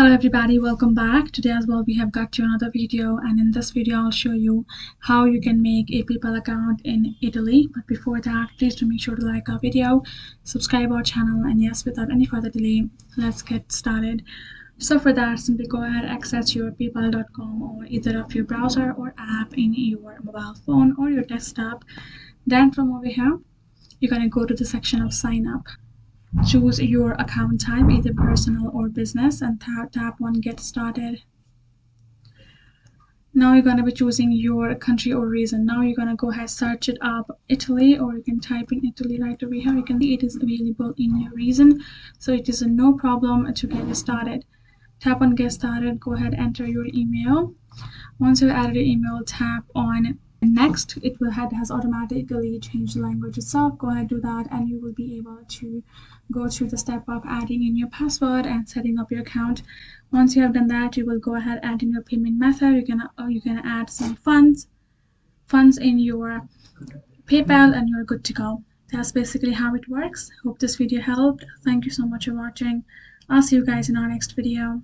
Hello everybody, welcome back. Today as well we have got you another video, and in this video I'll show you how you can make a PayPal account in Italy. But before that, please do make sure to like our video, subscribe our channel, and yes, without any further delay, let's get started. So for that, simply go ahead, access your paypal.com or either of your browser or app in your mobile phone or your desktop. Then from over here, you're going to go to the section of sign up. Choose your account type, either personal or business, and tap on get started. Now you're going to be choosing your country or region. Now you're going to go ahead, search it up Italy, or you can type in Italy right over here. You can see it is available in your region, so it is no problem to get started. Tap on get started, go ahead, enter your email. Once you've added your email, tap on next. It has automatically changed the language itself. Go ahead, do that, and you will be able to go through the step of adding in your password and setting up your account. Once you have done that, you will go ahead, add in your payment method. You can add some funds in your PayPal, and you're good to go. That's basically how it works. Hope this video helped. Thank you so much for watching. I'll see you guys in our next video.